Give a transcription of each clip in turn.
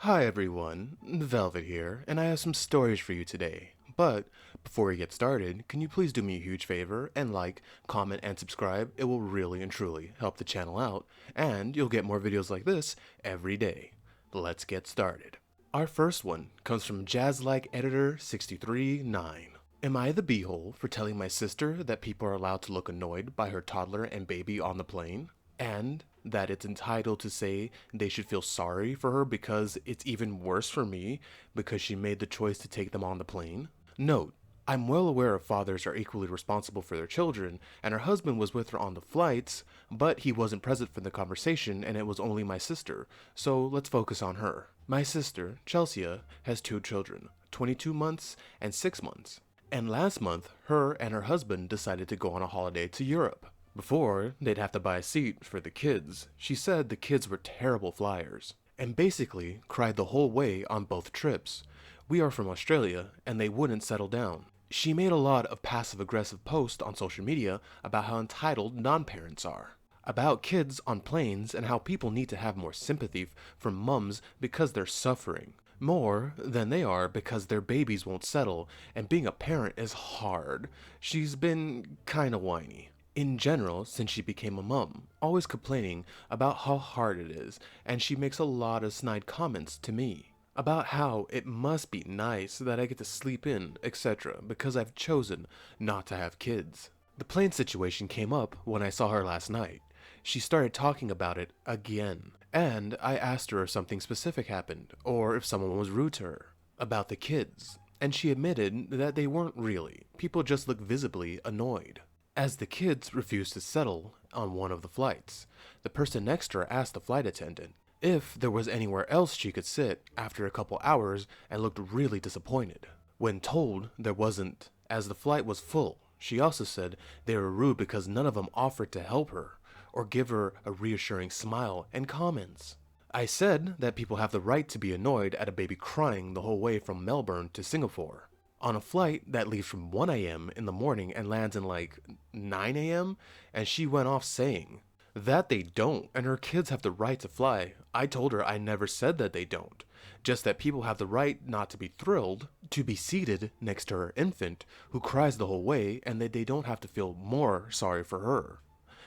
Hi everyone, Velvet here, and I have some stories for you today. But before we get started, can you please do me a huge favor and like, comment, and subscribe? It will really and truly help the channel out, and you'll get more videos like this every day. Let's get started. Our first one comes from Jazzlike Editor 639. Am I the beehole for telling my sister that people are allowed to look annoyed by her toddler and baby on the plane? And that it's entitled to say they should feel sorry for her because it's even worse for me because she made the choice to take them on the plane? Note, I'm well aware of fathers are equally responsible for their children, and her husband was with her on the flights, but he wasn't present for the conversation and it was only my sister, so let's focus on her. My sister, Chelsea, has two children, 22 months and 6 months. And last month, her and her husband decided to go on a holiday to Europe. Before, they'd have to buy a seat for the kids. She said the kids were terrible flyers, and basically cried the whole way on both trips. We are from Australia, and they wouldn't settle down. She made a lot of passive-aggressive posts on social media about how entitled non-parents are, about kids on planes and how people need to have more sympathy from mums because they're suffering, more than they are because their babies won't settle, and being a parent is hard. She's been kinda whiny in general since she became a mum, always complaining about how hard it is, and she makes a lot of snide comments to me about how it must be nice that I get to sleep in, etc., because I've chosen not to have kids. The plane situation came up when I saw her last night. She started talking about it again, and I asked her if something specific happened, or if someone was rude to her, about the kids, and she admitted that they weren't really. People just looked visibly annoyed. As the kids refused to settle on one of the flights, the person next to her asked the flight attendant if there was anywhere else she could sit after a couple hours and looked really disappointed. When told there wasn't, as the flight was full, she also said they were rude because none of them offered to help her or give her a reassuring smile and comments. I said that people have the right to be annoyed at a baby crying the whole way from Melbourne to Singapore on a flight that leaves from 1 a.m. in the morning and lands in like 9 a.m., and she went off saying that they don't, and her kids have the right to fly. I told her I never said that they don't, just that people have the right not to be thrilled to be seated next to her infant who cries the whole way, and that they don't have to feel more sorry for her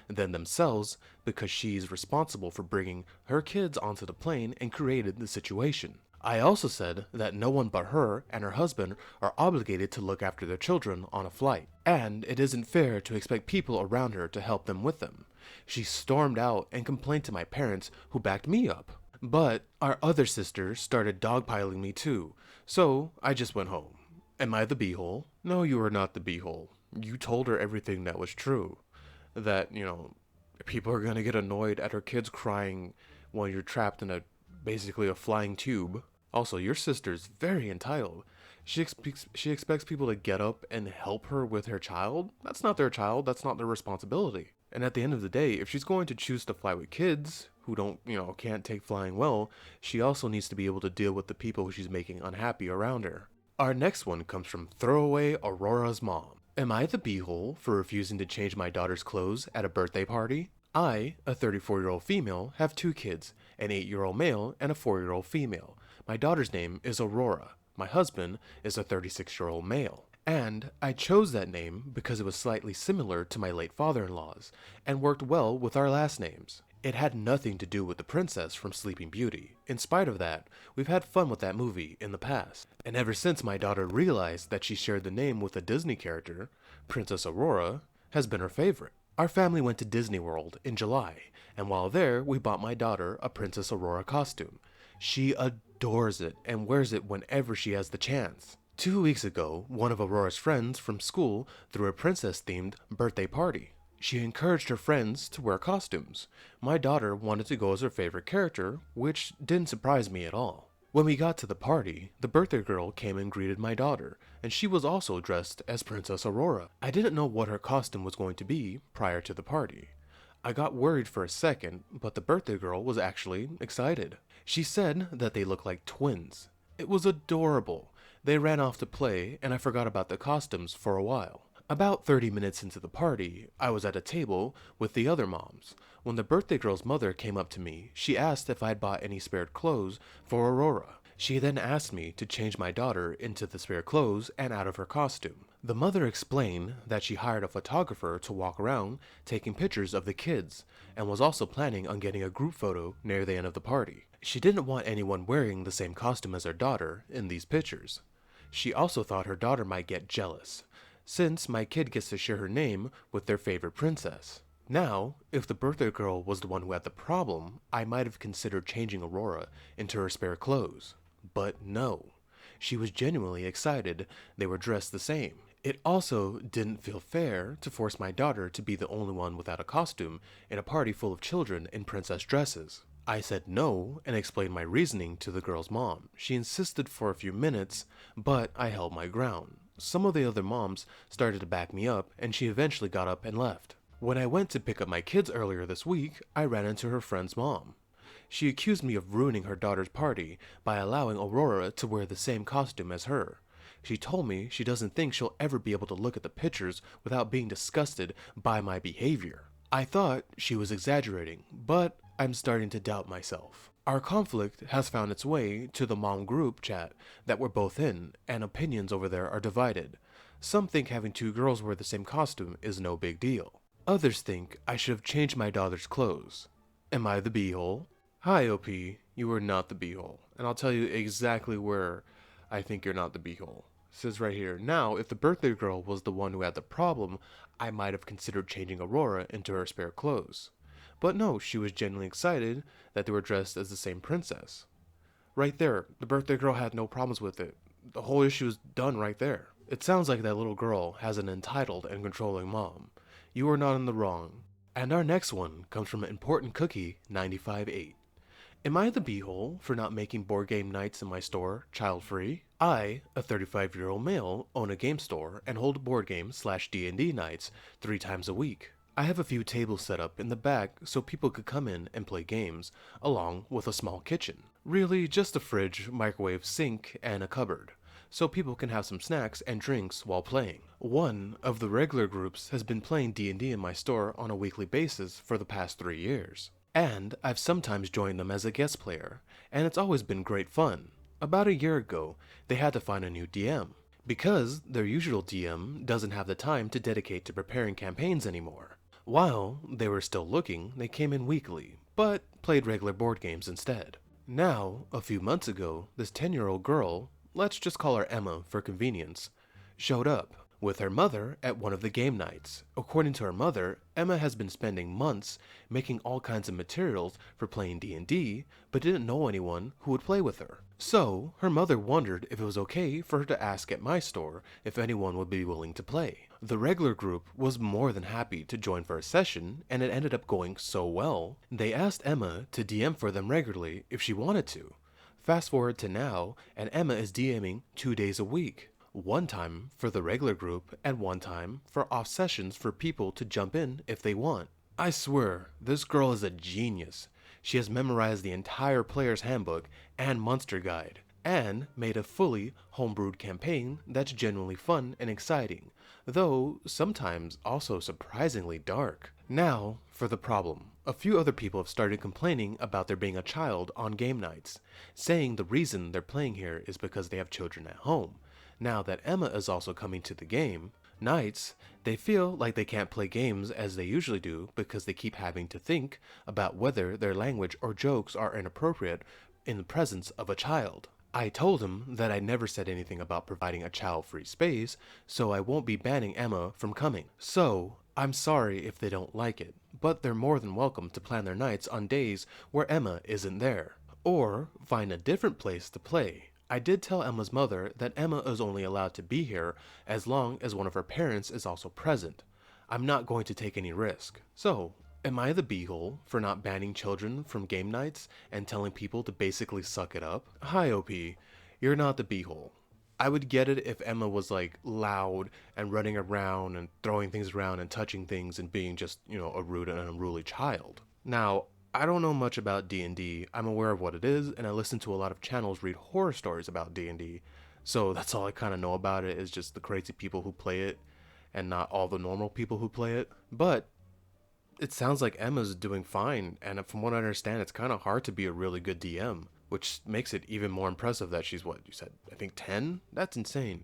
than themselves because she's responsible for bringing her kids onto the plane and created the situation. I also said that no one but her and her husband are obligated to look after their children on a flight, and it isn't fair to expect people around her to help them with them. She stormed out and complained to my parents, who backed me up. But our other sister started dogpiling me too, so I just went home. Am I the beehole? No, you are not the beehole. You told her everything that was true. That, people are gonna get annoyed at her kids crying while you're trapped in basically a flying tube. Also, your sister's very entitled. She expects people to get up and help her with her child? That's not their child, that's not their responsibility. And at the end of the day, if she's going to choose to fly with kids who can't take flying well, she also needs to be able to deal with the people who she's making unhappy around her. Our next one comes from Throwaway Aurora's mom. Am I the beehole for refusing to change my daughter's clothes at a birthday party? I, a 34-year-old female, have two kids, an 8-year-old male and a 4-year-old female. My daughter's name is Aurora. My husband is a 36-year-old male. And I chose that name because it was slightly similar to my late father-in-law's, and worked well with our last names. It had nothing to do with the princess from Sleeping Beauty. In spite of that, we've had fun with that movie in the past. And ever since my daughter realized that she shared the name with a Disney character, Princess Aurora has been her favorite. Our family went to Disney World in July, and while there, we bought my daughter a Princess Aurora costume. She adores it and wears it whenever she has the chance. 2 weeks ago, one of Aurora's friends from school threw a princess-themed birthday party. She encouraged her friends to wear costumes. My daughter wanted to go as her favorite character, which didn't surprise me at all. When we got to the party, the birthday girl came and greeted my daughter, and she was also dressed as Princess Aurora. I didn't know what her costume was going to be prior to the party. I got worried for a second, but the birthday girl was actually excited. She said that they looked like twins. It was adorable. They ran off to play, and I forgot about the costumes for a while. About 30 minutes into the party, I was at a table with the other moms. When the birthday girl's mother came up to me, she asked if I'd bought any spare clothes for Aurora. She then asked me to change my daughter into the spare clothes and out of her costume. The mother explained that she hired a photographer to walk around taking pictures of the kids and was also planning on getting a group photo near the end of the party. She didn't want anyone wearing the same costume as her daughter in these pictures. She also thought her daughter might get jealous, since my kid gets to share her name with their favorite princess. Now, if the birthday girl was the one who had the problem, I might have considered changing Aurora into her spare clothes. But no, she was genuinely excited they were dressed the same. It also didn't feel fair to force my daughter to be the only one without a costume in a party full of children in princess dresses. I said no and explained my reasoning to the girl's mom. She insisted for a few minutes, but I held my ground. Some of the other moms started to back me up, and she eventually got up and left. When I went to pick up my kids earlier this week, I ran into her friend's mom. She accused me of ruining her daughter's party by allowing Aurora to wear the same costume as her. She told me she doesn't think she'll ever be able to look at the pictures without being disgusted by my behavior. I thought she was exaggerating, but I'm starting to doubt myself. Our conflict has found its way to the mom group chat that we're both in, and opinions over there are divided. Some think having two girls wear the same costume is no big deal. Others think I should have changed my daughter's clothes. Am I the beehole? Hi, OP. You are not the beehole. And I'll tell you exactly where I think you're not the beehole. It says right here, now, if the birthday girl was the one who had the problem, I might have considered changing Aurora into her spare clothes. But no, she was genuinely excited that they were dressed as the same princess. Right there, the birthday girl had no problems with it. The whole issue is done right there. It sounds like that little girl has an entitled and controlling mom. You are not in the wrong. And our next one comes from Important Cookie 95.8. Am I the beehole for not making board game nights in my store child-free? I, a 35-year-old male, own a game store and hold board game/D&D nights 3 times a week. I have a few tables set up in the back so people could come in and play games, along with a small kitchen. Really, just a fridge, microwave, sink, and a cupboard, so people can have some snacks and drinks while playing. One of the regular groups has been playing D&D in my store on a weekly basis for the past 3 years. And I've sometimes joined them as a guest player, and it's always been great fun. About a year ago, they had to find a new DM, because their usual DM doesn't have the time to dedicate to preparing campaigns anymore. While they were still looking, they came in weekly, but played regular board games instead. Now, a few months ago, this 10-year-old girl, let's just call her Emma for convenience, showed up with her mother at one of the game nights. According to her mother, Emma has been spending months making all kinds of materials for playing D&D, but didn't know anyone who would play with her. So, her mother wondered if it was okay for her to ask at my store if anyone would be willing to play. The regular group was more than happy to join for a session, and it ended up going so well, they asked Emma to DM for them regularly if she wanted to. Fast forward to now, and Emma is DMing 2 days a week. One time for the regular group, and one time for off sessions for people to jump in if they want. I swear, this girl is a genius. She has memorized the entire player's handbook and monster guide, and made a fully homebrewed campaign that's genuinely fun and exciting, though sometimes also surprisingly dark. Now, for the problem. A few other people have started complaining about there being a child on game nights, saying the reason they're playing here is because they have children at home. Now that Emma is also coming to the game nights, they feel like they can't play games as they usually do because they keep having to think about whether their language or jokes are inappropriate in the presence of a child. I told him that I never said anything about providing a child-free space, so I won't be banning Emma from coming. So, I'm sorry if they don't like it, but they're more than welcome to plan their nights on days where Emma isn't there, or find a different place to play. I did tell Emma's mother that Emma is only allowed to be here as long as one of her parents is also present. I'm not going to take any risk. So, am I the beehole for not banning children from game nights and telling people to basically suck it up? Hi OP, you're not the beehole. I would get it if Emma was like loud and running around and throwing things around and touching things and being just, a rude and unruly child. Now, I don't know much about D&D. I'm aware of what it is, and I listen to a lot of channels read horror stories about D&D, so that's all I kind of know about it is just the crazy people who play it. and not all the normal people who play it. But it sounds like Emma's doing fine, and from what I understand, it's kind of hard to be a really good DM, which makes it even more impressive that she's what you said, I think 10? That's insane.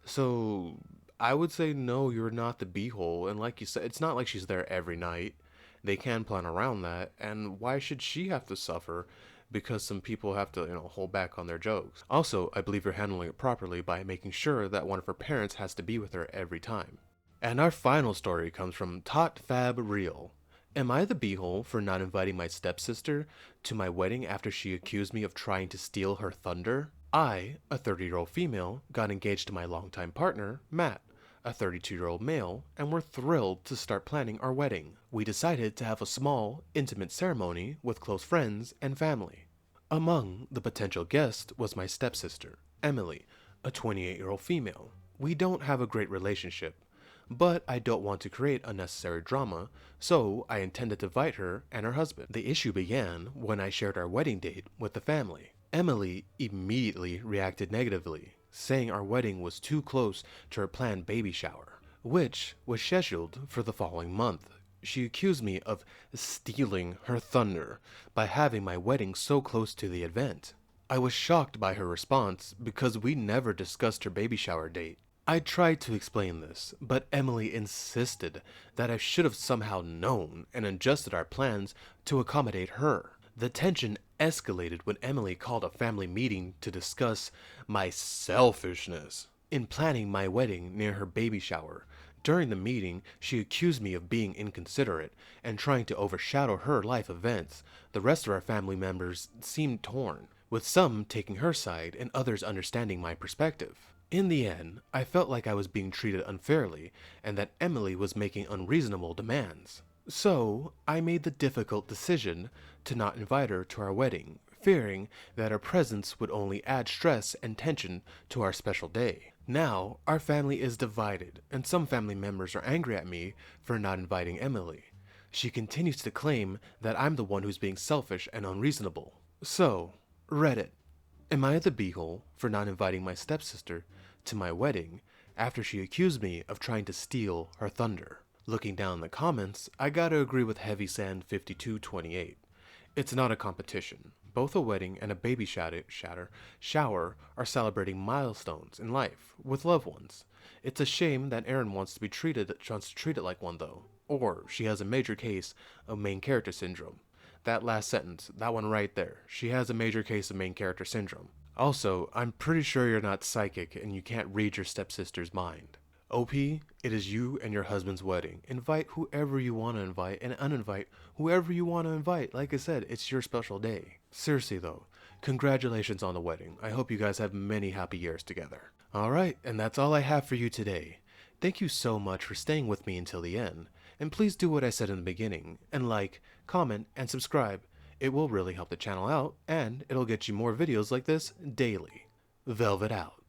So I would say no, you're not the beehole, and like you said, it's not like she's there every night. They can plan around that, and why should she have to suffer because some people have to, hold back on their jokes? Also, I believe you're handling it properly by making sure that one of her parents has to be with her every time. And our final story comes from Tot Fab Real. Am I the beehole for not inviting my stepsister to my wedding after she accused me of trying to steal her thunder? I, a 30-year-old female, got engaged to my longtime partner, Matt, a 32-year-old male, and we're thrilled to start planning our wedding. We decided to have a small, intimate ceremony with close friends and family. Among the potential guests was my stepsister, Emily, a 28-year-old female. We don't have a great relationship, but I don't want to create unnecessary drama, so I intended to invite her and her husband. The issue began when I shared our wedding date with the family. Emily immediately reacted negatively, saying our wedding was too close to her planned baby shower, which was scheduled for the following month. She accused me of stealing her thunder by having my wedding so close to the event. I was shocked by her response because we never discussed her baby shower date. I tried to explain this, but Emily insisted that I should have somehow known and adjusted our plans to accommodate her. The tension escalated when Emily called a family meeting to discuss my selfishness in planning my wedding near her baby shower. During the meeting, she accused me of being inconsiderate and trying to overshadow her life events. The rest of our family members seemed torn, with some taking her side and others understanding my perspective. In the end, I felt like I was being treated unfairly and that Emily was making unreasonable demands. So, I made the difficult decision to not invite her to our wedding, fearing that her presence would only add stress and tension to our special day. Now, our family is divided, and some family members are angry at me for not inviting Emily. She continues to claim that I'm the one who's being selfish and unreasonable. So, Reddit. Am I the beehole for not inviting my stepsister to my wedding after she accused me of trying to steal her thunder? Looking down the comments, I gotta agree with Heavy Sand 5228. It's not a competition. Both a wedding and a baby shower are celebrating milestones in life with loved ones. It's a shame that Erin wants to treat it like one though, or she has a major case of main character syndrome. That last sentence, that one right there. She has a major case of main character syndrome. Also, I'm pretty sure you're not psychic and you can't read your stepsister's mind. OP, it is you and your husband's wedding. Invite whoever you want to invite and uninvite whoever you want to invite. Like I said, it's your special day. Seriously though, congratulations on the wedding. I hope you guys have many happy years together. Alright, and that's all I have for you today. Thank you so much for staying with me until the end. And please do what I said in the beginning, and like, comment, and subscribe. It will really help the channel out, and it'll get you more videos like this daily. Velvet out.